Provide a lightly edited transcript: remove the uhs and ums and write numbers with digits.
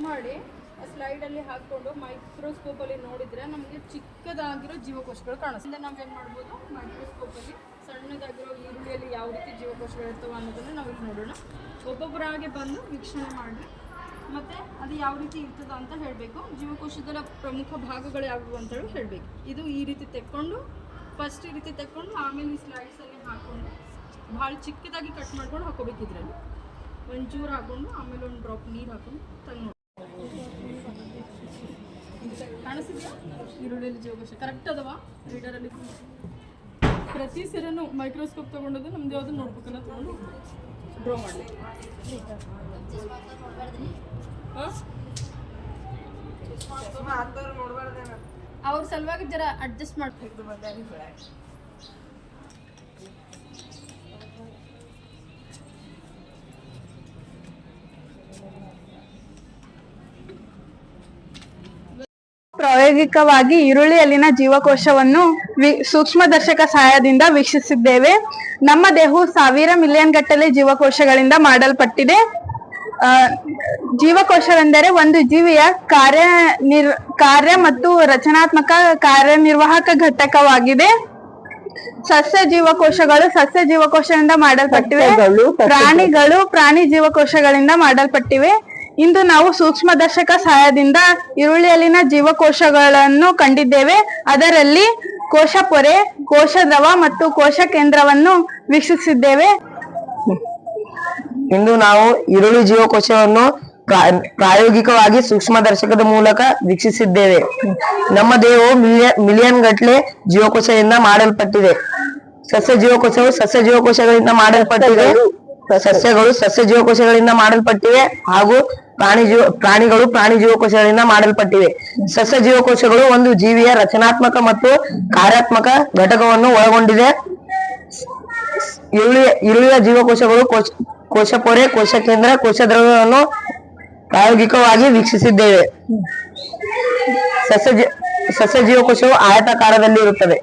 ಮಾಡಿ ಸ್ಲೈಡಲ್ಲಿ ಹಾಕ್ಕೊಂಡು ಮೈಕ್ರೋಸ್ಕೋಪಲ್ಲಿ ನೋಡಿದರೆ ನಮಗೆ ಚಿಕ್ಕದಾಗಿರೋ ಜೀವಕೋಶಗಳು ಕಾಣಿಸ್ತದೆ. ನಾವೇನು ಮಾಡ್ಬೋದು, ಮೈಕ್ರೋಸ್ಕೋಪಲ್ಲಿ ಸಣ್ಣದಾಗಿರೋ ಈರುಳ್ಳಿಯಲ್ಲಿ ಯಾವ ರೀತಿ ಜೀವಕೋಶಗಳು ಇರ್ತವೆ ಅನ್ನೋದನ್ನು ನಾವಿಲ್ಲಿ ನೋಡೋಣ. ಒಬ್ಬೊಬ್ಬರಾಗೆ ಬಂದು ವೀಕ್ಷಣೆ ಮಾಡಿ ಮತ್ತು ಅದು ಯಾವ ರೀತಿ ಇರ್ತದೆ ಅಂತ ಹೇಳಬೇಕು. ಜೀವಕೋಶದ ಪ್ರಮುಖ ಭಾಗಗಳು ಯಾವುವು ಅಂತೇಳಿ ಹೇಳಬೇಕು. ಇದು ಈ ರೀತಿ ತೆಕ್ಕೊಂಡು ಫಸ್ಟ್ ಈ ರೀತಿ ತೆಕ್ಕೊಂಡು ಆಮೇಲೆ ಈ ಸ್ಲೈಡ್ಸಲ್ಲಿ ಹಾಕ್ಕೊಂಡು ಭಾಳ ಚಿಕ್ಕದಾಗಿ ಕಟ್ ಮಾಡ್ಕೊಂಡು ಹಾಕೋಬೇಕು. ಇದರಲ್ಲಿ ಒಂಚೂರು ಹಾಕ್ಕೊಂಡು ಆಮೇಲೆ ಒಂದು ಡ್ರಾಪ್ ನೀರು ಹಾಕೊಂಡು ತಂದು ಕಾಣಿಸಿದ್ಯಾ? ಈರುಳ್ಳಿಯಲ್ಲಿ ಜೀವಕೋಶ ಕರೆಕ್ಟ್ ಅದಾವ ರೀಡರಲ್ಲಿ. ಪ್ರತಿ ಸರಿನೂ ಮೈಕ್ರೋಸ್ಕೋಪ್ ತೊಗೊಂಡೋದು ನಮ್ದು ಯಾವುದು ನೋಡ್ಬೇಕನ್ನ ತೊಗೊಂಡು ಡ್ರಾ ಮಾಡಿ. ಅವ್ರ ಸಲುವಾಗಿ ಜರ ಅಡ್ಜಸ್ಟ್ ಮಾಡ್ಬೇಕು. ಪ್ರಾಯೋಗಿಕವಾಗಿ ಈರುಳ್ಳಿಯಲ್ಲಿನ ಜೀವಕೋಶವನ್ನು ಸೂಕ್ಷ್ಮದರ್ಶಕ ಸಹಾಯದಿಂದ ವೀಕ್ಷಿಸಿದ್ದೇವೆ. ನಮ್ಮ ದೇಹವು ಸಾವಿರ ಮಿಲಿಯನ್ ಗಟ್ಟಲೆ ಜೀವಕೋಶಗಳಿಂದ ಮಾಡಲ್ಪಟ್ಟಿದೆ. ಜೀವಕೋಶವೆಂದರೆ ಒಂದು ಜೀವಿಯ ಕಾರ್ಯ ಮತ್ತು ರಚನಾತ್ಮಕ ಕಾರ್ಯನಿರ್ವಾಹಕ ಘಟಕವಾಗಿದೆ. ಸಸ್ಯ ಜೀವಕೋಶಗಳಿಂದ ಮಾಡಲ್ಪಟ್ಟಿವೆ. ಪ್ರಾಣಿ ಜೀವಕೋಶಗಳಿಂದ ಮಾಡಲ್ಪಟ್ಟಿವೆ. ಇಂದು ನಾವು ಸೂಕ್ಷ್ಮದರ್ಶಕ ಸಹಾಯದಿಂದ ಈರುಳ್ಳಿಯಲ್ಲಿನ ಜೀವಕೋಶಗಳನ್ನು ಕಂಡಿದ್ದೇವೆ. ಅದರಲ್ಲಿ ಕೋಶ ಪೊರೆ, ಕೋಶ ದ್ರವ ಮತ್ತು ಕೋಶ ಕೇಂದ್ರವನ್ನು ವೀಕ್ಷಿಸಿದ್ದೇವೆ. ಇಂದು ನಾವು ಈರುಳ್ಳಿ ಜೀವಕೋಶವನ್ನು ಪ್ರಾಯೋಗಿಕವಾಗಿ ಸೂಕ್ಷ್ಮದರ್ಶಕದ ಮೂಲಕ ವೀಕ್ಷಿಸಿದ್ದೇವೆ. ನಮ್ಮ ದೇಹವು ಮಿಲಿಯನ್ ಗಟ್ಟಲೆ ಜೀವಕೋಶದಿಂದ ಮಾಡಲ್ಪಟ್ಟಿದೆ. ಸಸ್ಯ ಜೀವಕೋಶಗಳಿಂದ ಮಾಡಲ್ಪಟ್ಟಿವೆ. ಸಸ್ಯ ಜೀವಕೋಶಗಳಿಂದ ಮಾಡಲ್ಪಟ್ಟಿವೆ ಹಾಗೂ ಪ್ರಾಣಿಗಳು ಪ್ರಾಣಿ ಜೀವಕೋಶಗಳಿಂದ ಮಾಡಲ್ಪಟ್ಟಿವೆ. ಸಸ್ಯ ಜೀವಕೋಶಗಳು ಒಂದು ಜೀವಿಯ ರಚನಾತ್ಮಕ ಮತ್ತು ಕಾರ್ಯಾತ್ಮಕ ಘಟಕವನ್ನು ಒಳಗೊಂಡಿದೆ. ಈರುಳ್ಳಿಯ ಜೀವಕೋಶಗಳು ಕೋಶ ಪೊರೆ, ಕೋಶ ಕೇಂದ್ರ, ಕೋಶ ದ್ರವವನ್ನು ಪ್ರಾಯೋಗಿಕವಾಗಿ ವೀಕ್ಷಿಸಿದ್ದೇವೆ. ಸಸ್ಯ ಜೀವಕೋಶವು ಆಯತಾಕಾರದಲ್ಲಿ ಇರುತ್ತದೆ.